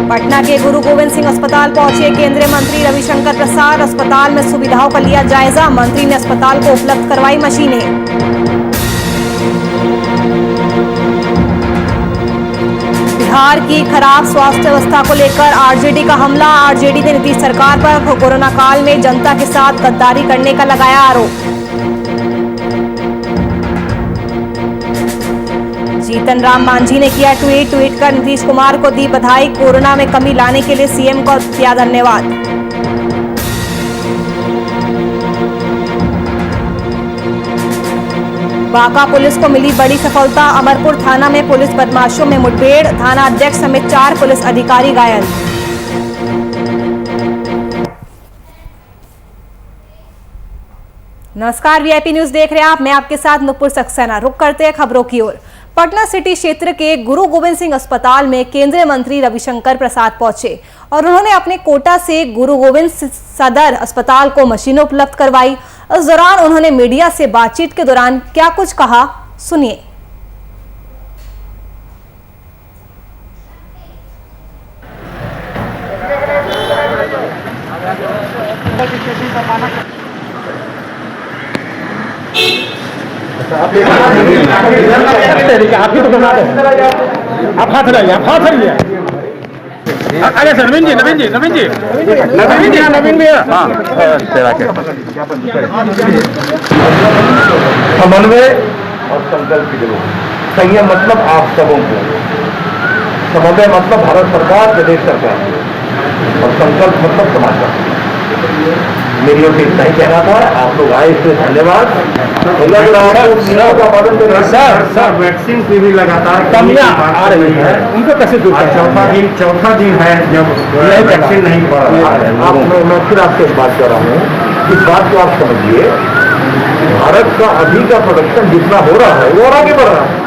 पटना के गुरु गोविंद सिंह अस्पताल पहुंचे केंद्रीय मंत्री रविशंकर प्रसाद। अस्पताल में सुविधाओं का लिया जायजा। मंत्री ने अस्पताल को उपलब्ध करवाई मशीनें। बिहार की खराब स्वास्थ्य व्यवस्था को लेकर आरजेडी का हमला। आरजेडी ने नीतीश सरकार पर कोरोना काल में जनता के साथ गद्दारी करने का लगाया आरोप। जीतन राम मांझी ने किया ट्वीट कर नीतीश कुमार को दी बधाई। कोरोना में कमी लाने के लिए सीएम को किया धन्यवाद। बांका पुलिस को मिली बड़ी सफलता। अमरपुर थाना में पुलिस बदमाशों में मुठभेड़। थाना अध्यक्ष समेत 4 पुलिस अधिकारी घायल। नमस्कार, वीआईपी न्यूज देख रहे हैं आप। मैं आपके साथ नुपुर सक्सेना। रुक करते हैं खबरों की ओर। पटना सिटी क्षेत्र के गुरु गोविंद सिंह अस्पताल में केंद्रीय मंत्री रविशंकर प्रसाद पहुंचे और उन्होंने अपने कोटा से गुरु गोविंद सदर अस्पताल को मशीनें उपलब्ध करवाई। इस दौरान उन्होंने मीडिया से बातचीत के दौरान क्या कुछ कहा, सुनिए। आप ही तो बना रहे, आप हाथ लगाइए, आप हाथ लगाइए। आगे सर, नवीन भी हाँ तेरा क्या समन्वय और संकल्प की जरूरत। संयम मतलब आप सबों को, समन्वय मतलब भारत सरकार, प्रदेश सरकार, और संकल्प मतलब समाज का। मेरी ओर से इतना ही कहना था। आप लोग आए, इसलिए धन्यवाद। सर वैक्सीन की भी लगातार कमियां आ रही है, उनको कैसे दूर करें? चौथा दिन है जब वैक्सीन नहीं पड़ रहा है। मैं फिर आपसे एक बात कर रहा हूँ, इस बात को आप समझिए। भारत का अभी का प्रोडक्शन जितना हो रहा है वो और आगे बढ़ रहा है।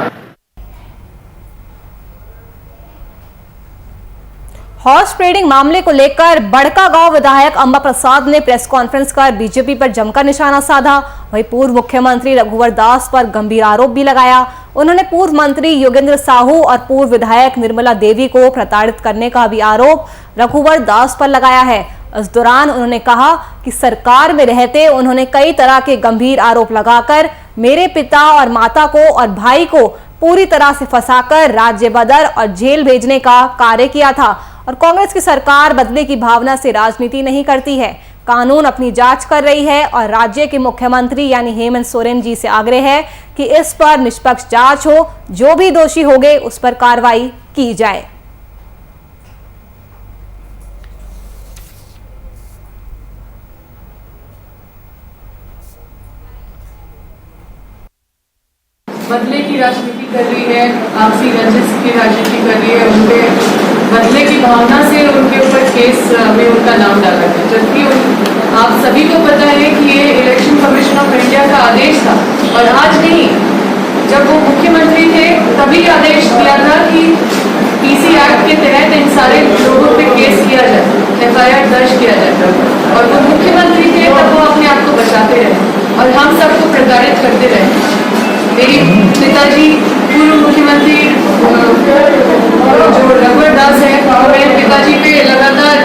हॉर्स ट्रेडिंग मामले को लेकर बड़कागांव विधायक अंबा प्रसाद ने प्रेस कॉन्फ्रेंस कर बीजेपी पर जमकर निशाना साधा। वहीं पूर्व मुख्यमंत्री रघुवर दास पर गंभीर आरोप भी लगाया। उन्होंने पूर्व मंत्री योगेंद्र साहू और पूर्व विधायक निर्मला देवी को प्रताड़ित करने का भी आरोप रघुवर दास पर लगाया है। इस दौरान उन्होंने कहा कि सरकार में रहते उन्होंने कई तरह के गंभीर आरोप लगाकर मेरे पिता और माता को और भाई को पूरी तरह से फंसाकर राज्य बदर और जेल भेजने का कार्य किया था। और कांग्रेस की सरकार बदले की भावना से राजनीति नहीं करती है। कानून अपनी जांच कर रही है और राज्य के मुख्यमंत्री यानी हेमंत सोरेन जी से आग्रह है कि इस पर निष्पक्ष जांच हो, जो भी दोषी होंगे उस पर कार्रवाई की जाए। बदले की राजनीति कर रही है, आपसी रंजिश की राजनीति कर रही है। उनके बदले की भावना से उनके ऊपर केस में उनका नाम डाला है, जबकि आप सभी को पता है कि ये इलेक्शन कमीशन ऑफ इंडिया का आदेश था और आज नहीं, जब वो मुख्यमंत्री थे तभी आदेश दिया था कि पीसी एक्ट के तहत इन सारे लोगों पे केस किया जाए, एफआईआर दर्ज किया जाए। और वो मुख्यमंत्री थे तब वो अपने आप को बचाते रहे और हम सबको प्रताड़ित करते रहे। मेरे पिताजी पूर्व मुख्यमंत्री जो रघुवर दास है, मेरे पिताजी पे लगातार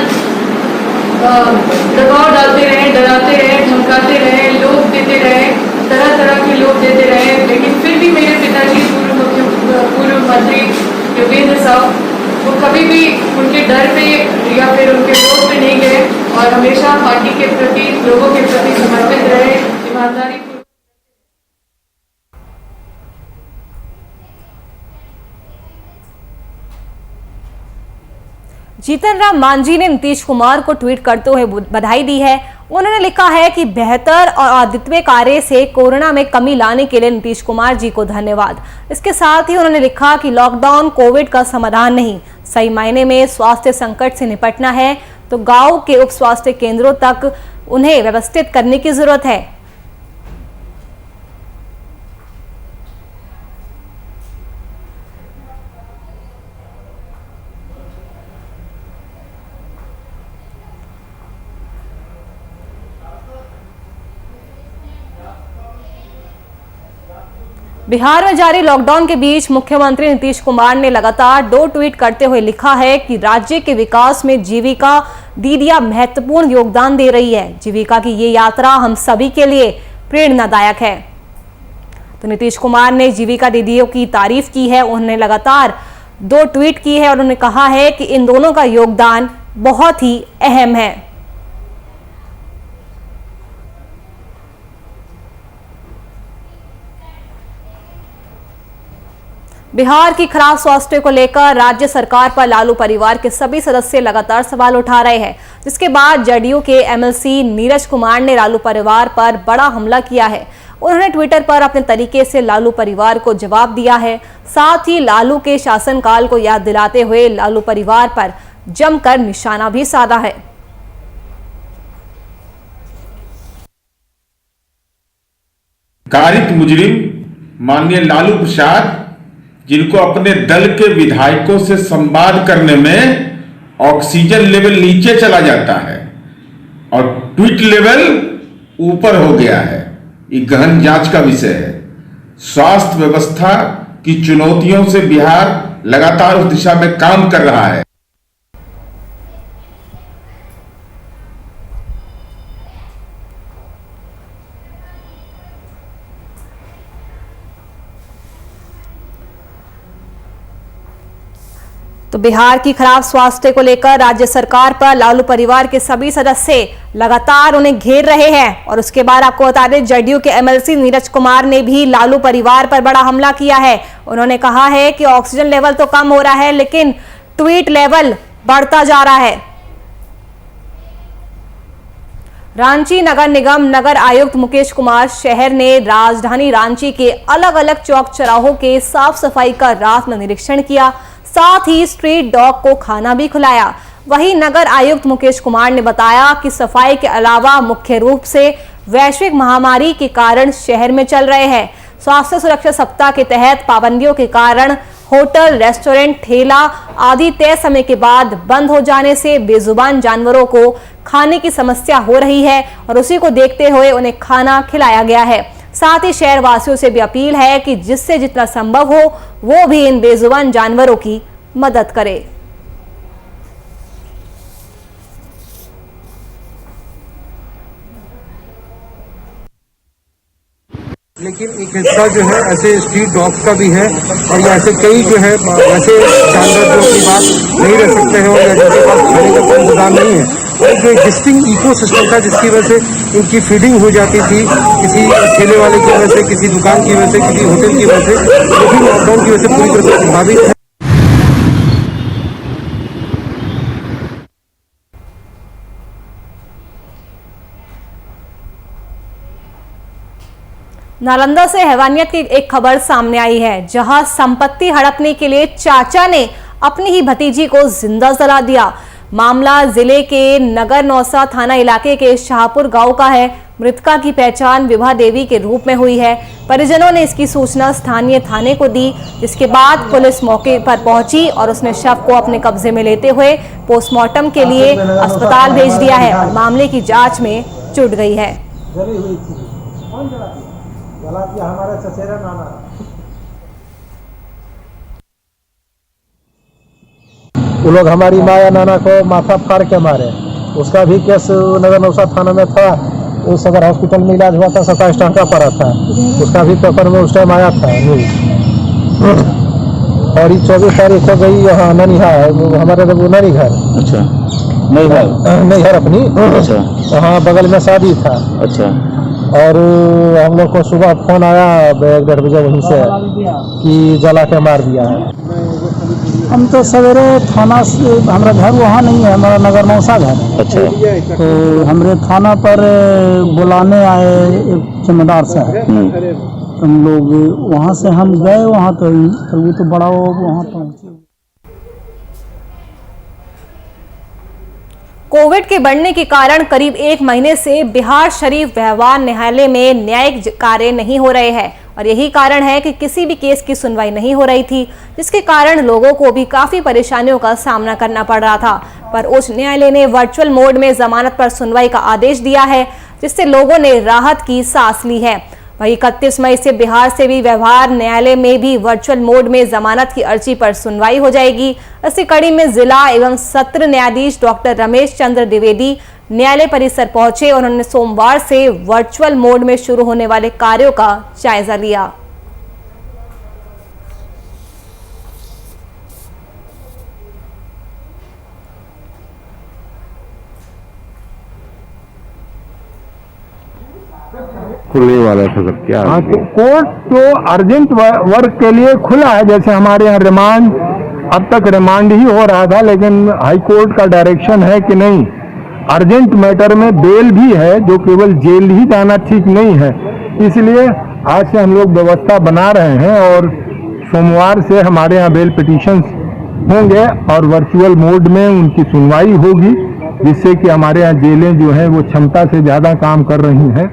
दबाव डालते रहे, डराते रहे, धमकाते रहे, लोग देते रहे, तरह तरह के लोग देते रहे, लेकिन फिर भी मेरे पिताजी पूर्व मंत्री योगेंद्र साहब वो कभी भी उनके डर पे या फिर उनके वोट पे नहीं गए और हमेशा पार्टी के प्रति, लोगों के प्रति समर्पित रहे, ईमानदारी। जीतन राम मांझी ने नीतीश कुमार को ट्वीट करते हुए बधाई दी है। उन्होंने लिखा है कि बेहतर और अद्वितीय कार्य से कोरोना में कमी लाने के लिए नीतीश कुमार जी को धन्यवाद। इसके साथ ही उन्होंने लिखा कि लॉकडाउन कोविड का समाधान नहीं, सही मायने में स्वास्थ्य संकट से निपटना है तो गांव के उप स्वास्थ्य केंद्रों तक उन्हें व्यवस्थित करने की जरूरत है। बिहार में जारी लॉकडाउन के बीच मुख्यमंत्री नीतीश कुमार ने लगातार 2 ट्वीट करते हुए लिखा है कि राज्य के विकास में जीविका दीदियां महत्वपूर्ण योगदान दे रही है। जीविका की ये यात्रा हम सभी के लिए प्रेरणादायक है। तो नीतीश कुमार ने जीविका दीदियों की तारीफ की है। उन्होंने लगातार 2 ट्वीट की है और उन्होंने कहा है कि इन दोनों का योगदान बहुत ही अहम है। बिहार की खराब स्वास्थ्य को लेकर राज्य सरकार पर लालू परिवार के सभी सदस्य लगातार सवाल उठा रहे हैं, जिसके बाद जदयू के एमएलसी नीरज कुमार ने लालू परिवार पर बड़ा हमला किया है। उन्होंने ट्विटर पर अपने तरीके से लालू परिवार को जवाब दिया है। साथ ही लालू के शासनकाल को याद दिलाते हुए लालू परिवार पर जमकर निशाना भी साधा है। कारित मुजरिम माननीय लालू प्रसाद, जिनको अपने दल के विधायकों से संवाद करने में ऑक्सीजन लेवल नीचे चला जाता है और ट्वीट लेवल ऊपर हो गया है, ये गहन जांच का विषय है। स्वास्थ्य व्यवस्था की चुनौतियों से बिहार लगातार उस दिशा में काम कर रहा है। तो बिहार की खराब स्वास्थ्य को लेकर राज्य सरकार पर लालू परिवार के सभी सदस्य लगातार उन्हें घेर रहे हैं। और उसके बाद आपको बता दें, जदयू के एमएलसी नीरज कुमार ने भी लालू परिवार पर बड़ा हमला किया है। उन्होंने कहा है कि ऑक्सीजन लेवल तो कम हो रहा है, लेकिन ट्वीट लेवल बढ़ता जा रहा है। रांची नगर निगम नगर आयुक्त मुकेश कुमार शहर ने राजधानी रांची के अलग अलग चौक चौराहों के साफ सफाई का रात में निरीक्षण किया। साथ ही स्ट्रीट डॉग को खाना भी खिलाया। वहीं नगर आयुक्त मुकेश कुमार ने बताया कि सफाई के अलावा मुख्य रूप से वैश्विक महामारी के कारण शहर में चल रहे हैं स्वास्थ्य सुरक्षा सप्ताह के तहत पाबंदियों के कारण होटल, रेस्टोरेंट, ठेला आदि तय समय के बाद बंद हो जाने से बेजुबान जानवरों को खाने की समस्या हो रही है और उसी को देखते हुए उन्हें खाना खिलाया गया है। साथ ही शहर वासियों से भी अपील है कि जिससे जितना संभव हो वो भी इन बेजुबान जानवरों की मदद करे। लेकिन एक हिस्सा जो है ऐसे स्ट्रीट डॉग्स का भी है और ये ऐसे कई जो है ऐसे जानवर जो अपनी बात नहीं रह सकते हैं और या जिनके पास खाने का कोई इंतजाम नहीं है, और जो एक्जिस्टिंग इकोसिस्टम था जिसकी वजह से इनकी फीडिंग हो जाती थी किसी ठेले वाले की वजह से, किसी दुकान की वजह से, किसी होटल की वजह से, वो भी लॉकडाउन की वजह से पूरी तरह से प्रभावित है। नालंदा से हैवानियत की एक खबर सामने आई है, जहां संपत्ति हड़पने के लिए चाचा ने अपनी ही भतीजी को जिंदा जला दिया। मामला जिले के नगर नौसा थाना इलाके के शाहपुर गांव का है। मृतका की पहचान विभा देवी के रूप में हुई है। परिजनों ने इसकी सूचना स्थानीय थाने को दी, जिसके बाद पुलिस मौके पर पहुंची और उसने शव को अपने कब्जे में लेते हुए पोस्टमार्टम के लिए अस्पताल भेज दिया है और मामले की जांच में जुट गई है। हमारा चचेरा नाना वो लोग हमारी माया नाना को माथा फाड़ के मारे। उसका भी केस नगर नौसा थाना में था। उस सदर हॉस्पिटल में इलाज हुआ था, 27 टंका पड़ा था। उसका भी पेपर में उस टाइम आया था न्यूज। और ये 24 तारीख को गई यहाँ ननिहार, हमारे ननी घर। अच्छा, नहीं घर अपनी। अच्छा, वहाँ बगल में शादी था। अच्छा, और हम लोग को सुबह फोन आया 1-1:30 बजे वहीं से कि जला के मार दिया है। हम तो सवेरे थाना से, हमारा घर वहाँ नहीं है, हमारा नगर नौसा घर। अच्छा, तो हमारे थाना पर बुलाने आए एक जिम्मेदार साहब। हम लोग वहाँ से हम गए वहाँ, तो वो तो बड़ा वहाँ पहुँचे। कोविड के बढ़ने के कारण करीब 1 महीने से बिहार शरीफ व्यवहार न्यायालय में न्यायिक कार्य नहीं हो रहे हैं और यही कारण है कि किसी भी केस की सुनवाई नहीं हो रही थी, जिसके कारण लोगों को भी काफी परेशानियों का सामना करना पड़ रहा था। पर उच्च न्यायालय ने वर्चुअल मोड में जमानत पर सुनवाई का आदेश दिया है, जिससे लोगों ने राहत की सांस ली है। वहीं 31 मई से बिहार से भी व्यवहार न्यायालय में भी वर्चुअल मोड में जमानत की अर्जी पर सुनवाई हो जाएगी। इसी कड़ी में जिला एवं सत्र न्यायाधीश डॉक्टर रमेश चंद्र द्विवेदी न्यायालय परिसर पहुंचे और उन्होंने सोमवार से वर्चुअल मोड में शुरू होने वाले कार्यों का जायजा लिया। खुलने वाला था सर, क्या हाँ, तो कोर्ट तो अर्जेंट वर्क के लिए खुला है। जैसे हमारे यहाँ रिमांड, अब तक रिमांड ही हो रहा था, लेकिन हाई कोर्ट का डायरेक्शन है कि नहीं, अर्जेंट मैटर में बेल भी है, जो केवल जेल ही जाना ठीक नहीं है। इसलिए आज से हम लोग व्यवस्था बना रहे हैं और सोमवार से हमारे यहाँ बेल पिटीशंस होंगे और वर्चुअल मोड में उनकी सुनवाई होगी, जिससे कि हमारे यहाँ जेलें जो हैं वो क्षमता से ज़्यादा काम कर रही हैं।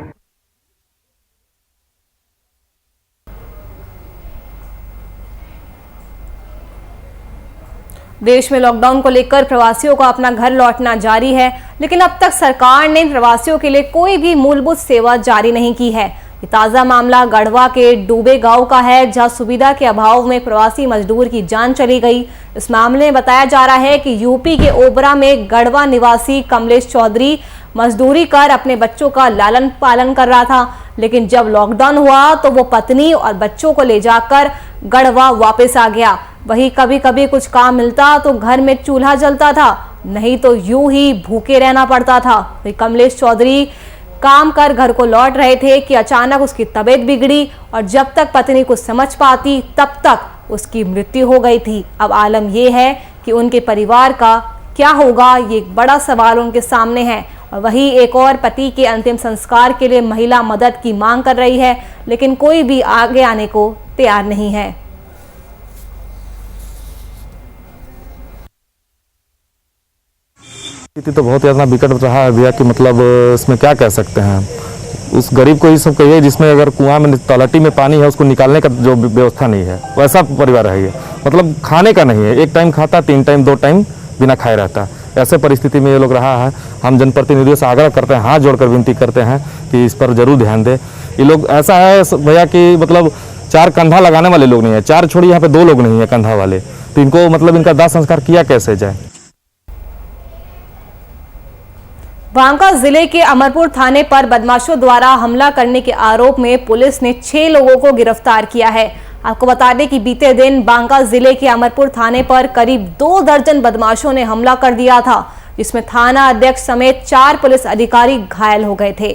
देश में लॉकडाउन को लेकर प्रवासियों का अपना घर लौटना जारी है, लेकिन अब तक सरकार ने प्रवासियों के लिए कोई भी मूलभूत सेवा जारी नहीं की है। ये ताजा मामला गढ़वा के डूबे गांव का है, जहां सुविधा के अभाव में प्रवासी मजदूर की जान चली गई। इस मामले में बताया जा रहा है कि यूपी के ओबरा में गढ़वा निवासी कमलेश चौधरी मजदूरी कर अपने बच्चों का लालन पालन कर रहा था, लेकिन जब लॉकडाउन हुआ तो वो पत्नी और बच्चों को ले जाकर गढ़वा वापस आ गया। वहीं कभी कभी कुछ काम मिलता तो घर में चूल्हा जलता था, नहीं तो यूं ही भूखे रहना पड़ता था। वहीं कमलेश चौधरी काम कर घर को लौट रहे थे कि अचानक उसकी तबीयत बिगड़ी और जब तक पत्नी कुछ समझ पाती तब तक उसकी मृत्यु हो गई थी। अब आलम यह है कि उनके परिवार का क्या होगा, ये एक बड़ा सवाल उनके सामने है। और वहीं एक और पति के अंतिम संस्कार के लिए महिला मदद की मांग कर रही है, लेकिन कोई भी आगे आने को तैयार नहीं है। स्थिति तो बहुत ज़्यादा विकट रहा है भैया कि मतलब इसमें क्या कह सकते हैं। उस गरीब को ये सब कहिए जिसमें अगर कुआं में तलहटी में पानी है उसको निकालने का जो व्यवस्था नहीं है, वैसा परिवार है ये। मतलब खाने का नहीं है, एक टाइम खाता, 3 टाइम 2 टाइम बिना खाए रहता। ऐसे परिस्थिति में ये लोग रहा है। हम जनप्रतिनिधियों से आग्रह करते हैं, हाथ जोड़कर विनती करते हैं कि इस पर जरूर ध्यान दें। ये लोग ऐसा है भैया कि मतलब 4 कंधा लगाने वाले लोग नहीं है, 4 छोड़ी यहाँ पे 2 लोग नहीं है कंधा वाले, तो इनको मतलब इनका दाह संस्कार किया कैसे जाए। बांका जिले के अमरपुर थाने पर बदमाशों द्वारा हमला करने के आरोप में पुलिस ने 6 लोगों को गिरफ्तार किया है। आपको बता दें कि बीते दिन बांका जिले के अमरपुर थाने पर करीब 2 दर्जन बदमाशों ने हमला कर दिया था, जिसमें थाना अध्यक्ष समेत 4 पुलिस अधिकारी घायल हो गए थे।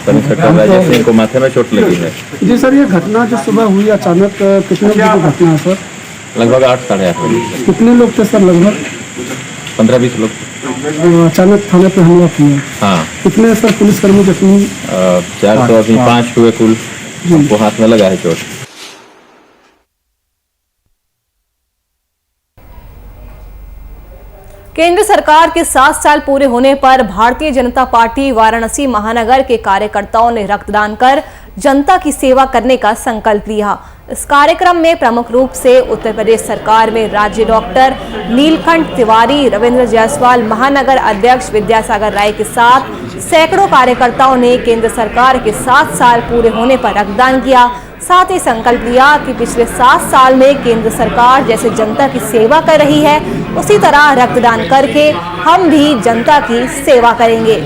राजा सिंह को माथे में चोट लगी है। जी सर, ये घटना जो सुबह हुई अचानक, कितने बजे की घटना है सर? लगभग 8 साढ़े 8 बजे। कितने लोग थे सर? लगभग 15-20 लोग। अचानक थाने पे हमला किया। हाँ। कितने सर पुलिसकर्मी जख्मी? 4 तो अभी 5 हुए कुल, हमको हाथ में लगा है चोट। केंद्र सरकार के 7 साल पूरे होने पर भारतीय जनता पार्टी वाराणसी महानगर के कार्यकर्ताओं ने रक्तदान कर जनता की सेवा करने का संकल्प लिया। इस कार्यक्रम में प्रमुख रूप से उत्तर प्रदेश सरकार में राज्य डॉक्टर नीलकंठ तिवारी, रविंद्र जायसवाल, महानगर अध्यक्ष विद्यासागर राय के साथ सैकड़ों कार्यकर्ताओं ने केंद्र सरकार के 7 साल पूरे होने पर रक्तदान किया। साथ ही संकल्प लिया कि पिछले 7 साल में केंद्र सरकार जैसे जनता की सेवा कर रही है, उसी तरह रक्तदान करके हम भी जनता की सेवा करेंगे।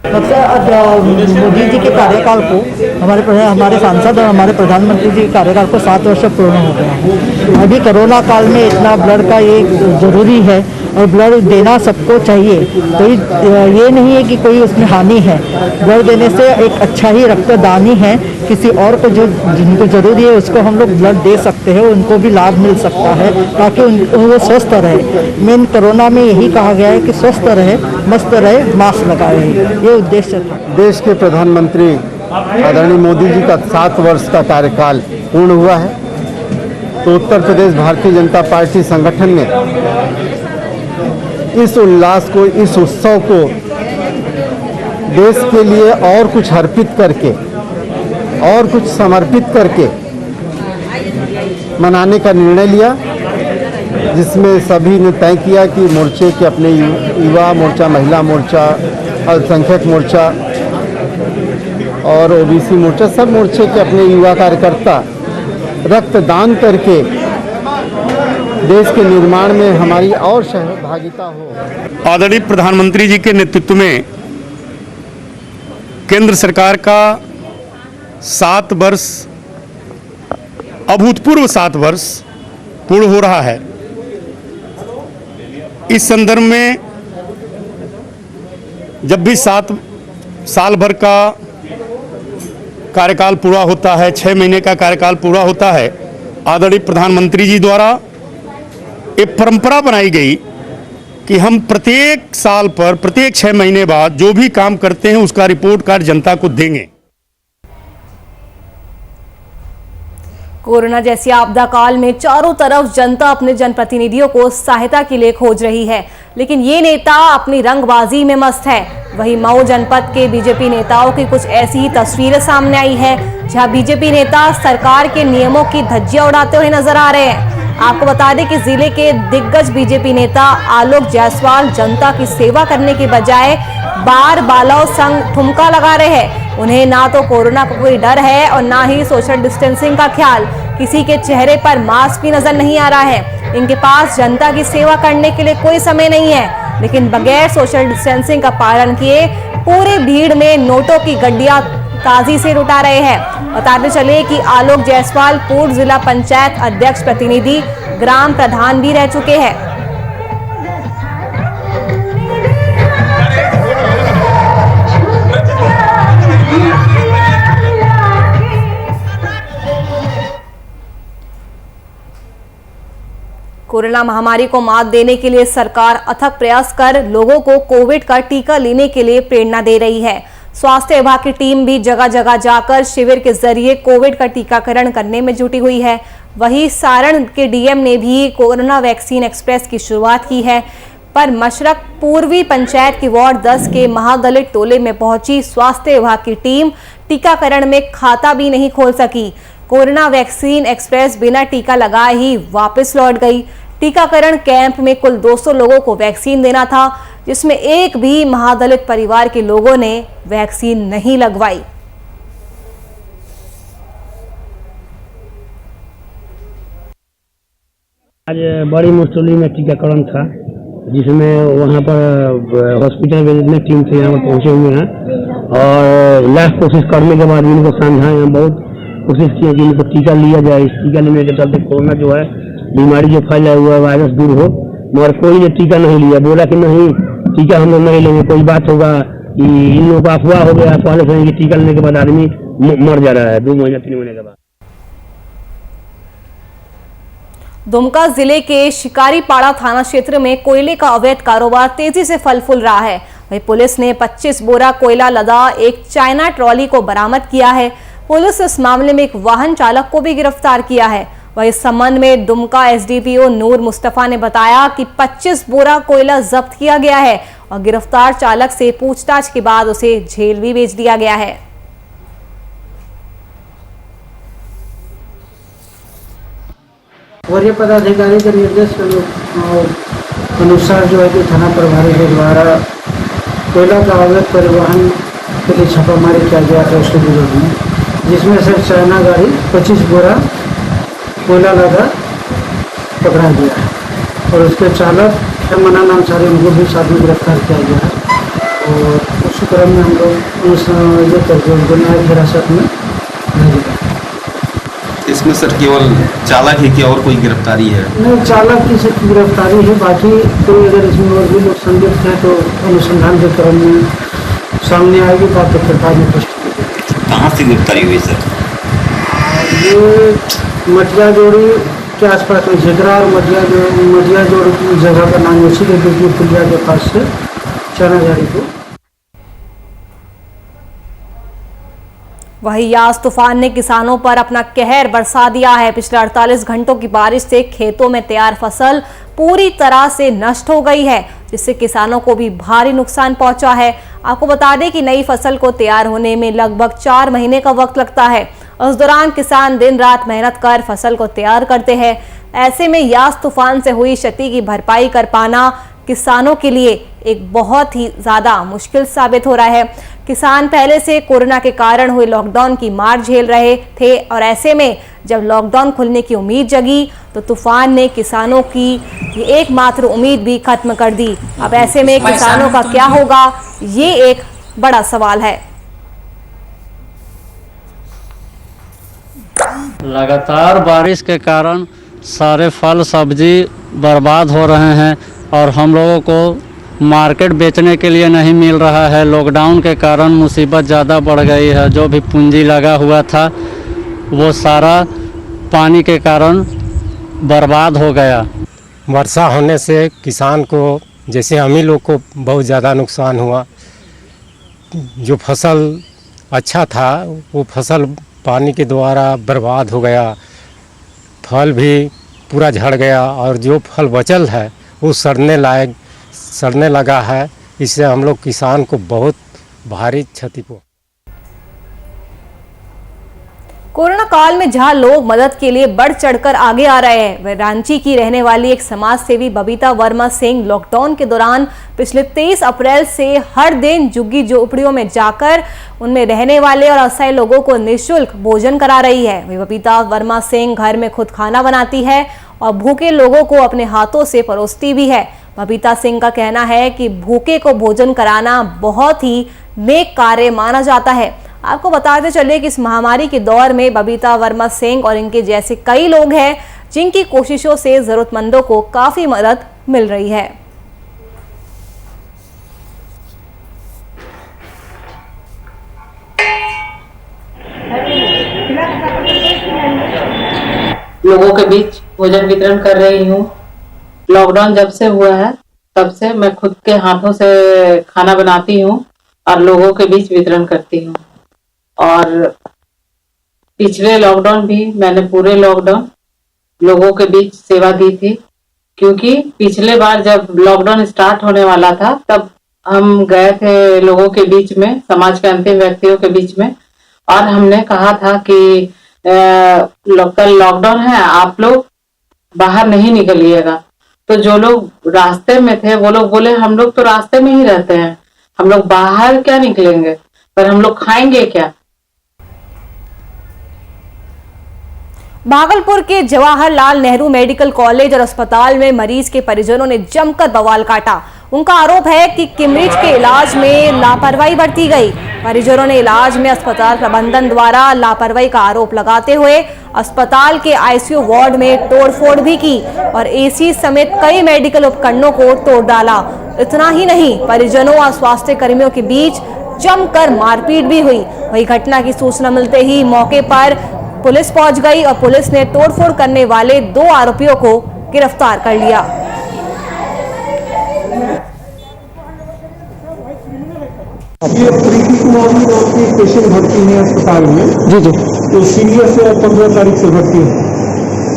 मोदी जी के कार्यकाल को हमारे सांसद और हमारे प्रधानमंत्री जी के कार्यकाल को 7 वर्ष पूर्ण हो गया है। अभी कोरोना काल में इतना ब्लड का ये जरूरी है और ब्लड देना सबको चाहिए। कोई ये नहीं है कि कोई उसमें हानि है। ब्लड देने से एक अच्छा ही रक्तदानी है, किसी और को जो जिनको जरूरी है उसको हम लोग ब्लड दे सकते हैं, उनको भी लाभ मिल सकता है ताकि वो स्वस्थ रहे। मेन कोरोना में यही कहा गया है कि स्वस्थ रहे, मस्त रहे, मास्क लगाए, ये उद्देश्य था। देश के प्रधानमंत्री आदरणीय मोदी जी का 7 वर्ष का कार्यकाल पूर्ण हुआ है, तो उत्तर प्रदेश भारतीय जनता पार्टी संगठन ने इस उल्लास को, इस उत्सव को देश के लिए और कुछ अर्पित करके और कुछ समर्पित करके मनाने का निर्णय लिया, जिसमें सभी ने तय किया कि मोर्चे के अपने युवा मोर्चा, महिला मोर्चा, अल्पसंख्यक मोर्चा और ओबीसी मोर्चा, सब मोर्चे के अपने युवा कार्यकर्ता रक्तदान करके देश के निर्माण में हमारी और सहभागिता हो। आदरणीय प्रधानमंत्री जी के नेतृत्व में केंद्र सरकार का 7 वर्ष, अभूतपूर्व 7 वर्ष पूर्ण हो रहा है। इस संदर्भ में जब भी 7 साल भर का कार्यकाल पूरा होता है, 6 महीने का कार्यकाल पूरा होता है, आदरणीय प्रधानमंत्री जी द्वारा एक परंपरा बनाई गई कि हम प्रत्येक साल पर, प्रत्येक 6 महीने बाद जो भी काम करते हैं उसका रिपोर्ट कार्ड जनता को देंगे। कोरोना जैसी आपदा काल में चारों तरफ जनता अपने जनप्रतिनिधियों को सहायता के लिए खोज रही है, लेकिन ये नेता अपनी रंगबाजी में मस्त है। वहीं मऊ जनपद के बीजेपी नेताओं की कुछ ऐसी ही तस्वीरें सामने आई है, जहां बीजेपी नेता सरकार के नियमों की धज्जियां उड़ाते हुए नजर आ रहे हैं। आपको बता दें कि जिले के दिग्गज बीजेपी नेता आलोक जायसवाल जनता की सेवा करने के बजाय बार बालाओं संग ठुमका लगा रहे हैं। उन्हें ना तो कोरोना का कोई डर है और ना ही सोशल डिस्टेंसिंग का ख्याल। किसी के चेहरे पर मास्क भी नजर नहीं आ रहा है। इनके पास जनता की सेवा करने के लिए कोई समय नहीं है, लेकिन बगैर सोशल डिस्टेंसिंग का पालन किए पूरी भीड़ में नोटों की गड्डियां ताजी से लुटा रहे हैं। बताते चले कि आलोक जायसवाल पूर्व जिला पंचायत अध्यक्ष, प्रतिनिधि, ग्राम प्रधान भी रह चुके हैं। कोरोना महामारी को मात देने के लिए सरकार अथक प्रयास कर लोगों को कोविड का टीका लेने के लिए प्रेरणा दे रही है। स्वास्थ्य विभाग की टीम भी जगह जगह जाकर शिविर के जरिए कोविड का टीकाकरण करने में जुटी हुई है। वहीं सारण के डीएम ने भी कोरोना वैक्सीन एक्सप्रेस की शुरुआत की है, पर मशरक पूर्वी पंचायत की वार्ड 10 के महादलित टोले में पहुंची स्वास्थ्य विभाग की टीम टीकाकरण में खाता भी नहीं खोल सकी। कोरोना वैक्सीन एक्सप्रेस बिना टीका लगाए ही वापस लौट गई। टीकाकरण कैंप में कुल 200 लोगों को वैक्सीन देना था, जिसमें एक भी महादलित परिवार के लोगों ने वैक्सीन नहीं लगवाई। आज बड़ी मुश्तली में टीकाकरण था, जिसमें वहाँ पर हॉस्पिटल में टीम से यहाँ पर पहुँचे हुए हैं और लास्ट कोशिश करने के बाद इनको समझाए हैं, बहुत कोशिश की है कि इनको टीका लिया जाए। इस टीका लेने के चलते कोरोना जो है बीमारी जो फैला हुआ है वायरस दूर हो, मगर कोई ने टीका नहीं लिया। बोला कि नहीं टीका हम लोग नहीं लेंगे, कोई बात होगा कि इन लोगों को अफवाह हो गया, पहले से टीका लेने के बाद आदमी मर जा रहा है 2 महीने 3 महीने के बाद। दुमका जिले के शिकारीपाड़ा थाना क्षेत्र में कोयले का अवैध कारोबार तेजी से फल फूल रहा है। वहीं पुलिस ने 25 बोरा कोयला लदा एक चाइना ट्रॉली को बरामद किया है। पुलिस इस मामले में एक वाहन चालक को भी गिरफ्तार किया है। वहीं इस संबंध में दुमका एसडीपीओ नूर मुस्तफा ने बताया कि 25 बोरा कोयला जब्त किया गया है और गिरफ्तार चालक से पूछताछ के बाद उसे जेल भी भेज दिया गया है। वरीय पदाधिकारी के निर्देश अनुसार जो है कि थाना प्रभारी के द्वारा कोयला का अवैध परिवहन के लिए छापामारी किया गया था उसके विरोध में, जिसमें से चाइना गाड़ी 25 बोरा कोयला लगा पकड़ा गया है और उसके चालक मना नाम सारे उनको भी साथ में गिरफ्तार किया गया है और उसी क्रम में हम लोग ये करके उनको न्यायिक हिरासत में भेज दिया। इसमें सर केवल चालक ही क्या और कोई गिरफ्तारी है? नहीं, चालक की सिर्फ गिरफ्तारी है, बाकी कोई अगर इसमें और भी लोग संदिग्ध हैं तो अनुसंधान के क्रम में सामने आएगी बात तो फिर बाद में पुष्टि। कहाँ से गिरफ्तारी हुई सर? ये मटिया जोड़ी के आसपास में झिगरा और मटिया जोड़ी जगह का नाम उसी के पुलिया के पास से चाइना गाड़ी को। वहीं यास तूफान ने किसानों पर अपना कहर बरसा दिया है। पिछले 48 घंटों की बारिश से खेतों में तैयार फसल पूरी तरह से नष्ट हो गई है, जिससे किसानों को भी भारी नुकसान पहुंचा है। आपको बता दें कि नई फसल को तैयार होने में लगभग 4 महीने का वक्त लगता है। उस दौरान किसान दिन रात मेहनत कर फसल को तैयार करते हैं। ऐसे में यास तूफान से हुई क्षति की भरपाई कर पाना किसानों के लिए एक बहुत ही ज्यादा मुश्किल साबित हो रहा है। किसान पहले से कोरोना के कारण हुए लॉकडाउन की मार झेल रहे थे और ऐसे में जब लॉकडाउन खुलने की उम्मीद जगी तो तूफान ने किसानों की ये एकमात्र उम्मीद भी खत्म कर दी। अब ऐसे में किसानों का क्या होगा, ये एक बड़ा सवाल है। लगातार बारिश के कारण सारे फल सब्जी बर्बाद हो रहे हैं और हम लोगों को मार्केट बेचने के लिए नहीं मिल रहा है। लॉकडाउन के कारण मुसीबत ज़्यादा बढ़ गई है। जो भी पूंजी लगा हुआ था वो सारा पानी के कारण बर्बाद हो गया। वर्षा होने से किसान को, जैसे हम ही लोग को बहुत ज़्यादा नुकसान हुआ। जो फसल अच्छा था वो फसल पानी के द्वारा बर्बाद हो गया, फल भी पूरा झड़ गया और जो फल बचल है वो सड़ने लगा है। इससे हम लोग किसान को बहुत भारी क्षति पहुंची। कोरोना काल में जहां लोग मदद के लिए बढ़ चढ़कर आगे आ रहे हैं, वह रांची की रहने वाली एक समाज सेवी बबीता वर्मा सिंह लॉकडाउन के दौरान पिछले 23 अप्रैल से हर दिन झुग्गी झोपड़ियों में जाकर उनमें रहने वाले और असहाय लोगों को निःशुल्क भोजन करा रही है। वह बबीता वर्मा सिंह घर में खुद खाना बनाती है और भूखे लोगों को अपने हाथों से परोसती भी है। बबीता सिंह का कहना है कि भूखे को भोजन कराना बहुत ही नेक कार्य माना जाता है। आपको बताते चले कि इस महामारी के दौर में बबीता वर्मा सिंह और इनके जैसे कई लोग हैं जिनकी कोशिशों से जरूरतमंदों को काफी मदद मिल रही है। लोगों के बीच भोजन वितरण कर रही हूँ। लॉकडाउन जब से हुआ है तब से मैं खुद के हाथों से खाना बनाती हूँ और लोगों के बीच वितरण करती हूँ। और पिछले लॉकडाउन भी मैंने पूरे लॉकडाउन लोगों के बीच सेवा दी थी, क्योंकि पिछले बार जब लॉकडाउन स्टार्ट होने वाला था तब हम गए थे लोगों के बीच में, समाज के अंतिम व्यक्तियों के बीच में, और हमने कहा था कि कल लॉकडाउन है, आप लोग बाहर नहीं निकलिएगा। तो जो लोग रास्ते में थे वो लोग बोले हम लोग तो रास्ते में ही रहते हैं, हम लोग बाहर क्या निकलेंगे, पर हम लोग खाएंगे क्या। भागलपुर के जवाहरलाल नेहरू मेडिकल कॉलेज और अस्पताल में मरीज के परिजनों ने जमकर बवाल काटा। उनका आरोप है कि किमरिज के इलाज में लापरवाही बरती गई। परिजनों ने इलाज में अस्पताल प्रबंधन द्वारा लापरवाही का आरोप लगाते हुए अस्पताल के आईसीयू वार्ड में तोड़फोड़ भी की और एसी समेत कई मेडिकल उपकरणों को तोड़ डाला। इतना ही नहीं, परिजनों और स्वास्थ्य कर्मियों के बीच जमकर मारपीट भी हुई। वही घटना की सूचना मिलते ही मौके पर पुलिस पहुंच गई और पुलिस ने तोड़फोड़ करने वाले 2 आरोपियों को गिरफ्तार कर लिया। प्रीति कुमारी नाम की पेशेंट भर्ती है अस्पताल में। जी जी। तो सीरियस 15 तारीख से भर्ती है।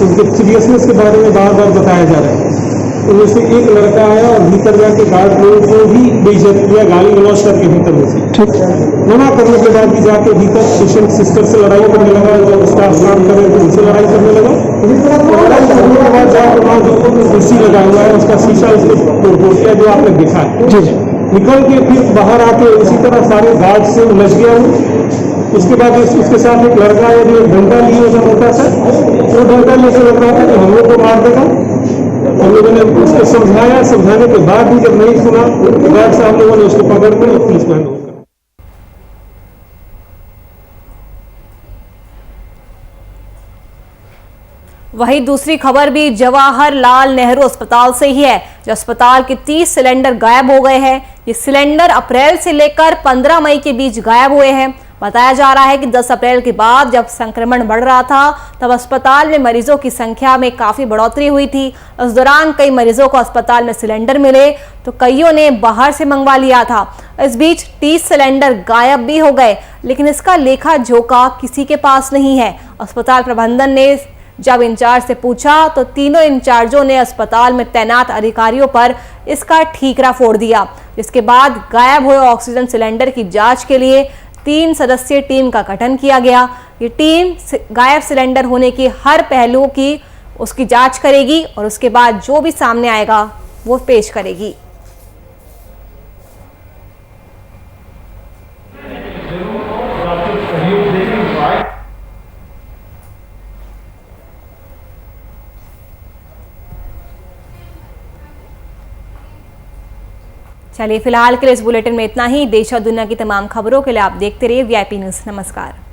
उनके सीरियसनेस के बारे में बार बार बताया जा रहा है। तो जैसे एक लड़का आया और भीतर जाके गार्ड लोगों को भी बेइज्जत किया, गाली गलौज करके भीतर घुसे। ठीक है। मना करने के बाद भी जाके भीतर पेशेंट सिस्टर से लड़ाई करने लगा, जब स्टाफ काम कर रहे थे उनसे लड़ाई करने लगा। लड़ाई करने के बाद जाकर वहाँ जो कुर्सी लगा हुआ है उसका शीशा उसको तोड़ दिया, जो आपने देखा है। जी जी। निकल के फिर बाहर आके उसी तरह सारे गार्ड से उलझ गया हूँ। उसके बाद उसके साथ एक लड़का है जो डंडा लिए हुआ होता था, वो डंडा लेकर लग रहा था कि हम लोग को मार देगा। हम लोगों ने उसको समझाया, समझाने के बाद भी जब नहीं सुना तो गार्ड साहब लोगों ने उसको पकड़ कर पुलिस में हैंड। वहीं दूसरी खबर भी जवाहरलाल नेहरू अस्पताल से ही है, जो अस्पताल के 30 सिलेंडर गायब हो गए हैं। ये सिलेंडर अप्रैल से लेकर 15 मई के बीच गायब हुए हैं। बताया जा रहा है कि 10 अप्रैल के बाद जब संक्रमण बढ़ रहा था तब अस्पताल में मरीजों की संख्या में काफी बढ़ोतरी हुई थी। उस दौरान कई मरीजों को अस्पताल में सिलेंडर मिले तो कईयों ने बाहर से मंगवा लिया था। इस बीच 30 सिलेंडर गायब भी हो गए, लेकिन इसका लेखा जोखा किसी के पास नहीं है। अस्पताल प्रबंधन ने जब इंचार्ज से पूछा तो तीनों इंचार्जों ने अस्पताल में तैनात अधिकारियों पर इसका ठीकरा फोड़ दिया, जिसके बाद गायब हुए ऑक्सीजन सिलेंडर की जांच के लिए 3 सदस्यीय टीम का गठन किया गया। ये टीम गायब सिलेंडर होने की हर पहलू की उसकी जांच करेगी और उसके बाद जो भी सामने आएगा वो पेश करेगी। चलिए फिलहाल के लिए इस बुलेटिन में इतना ही। देश और दुनिया की तमाम खबरों के लिए आप देखते रहिए VIP न्यूज़। नमस्कार।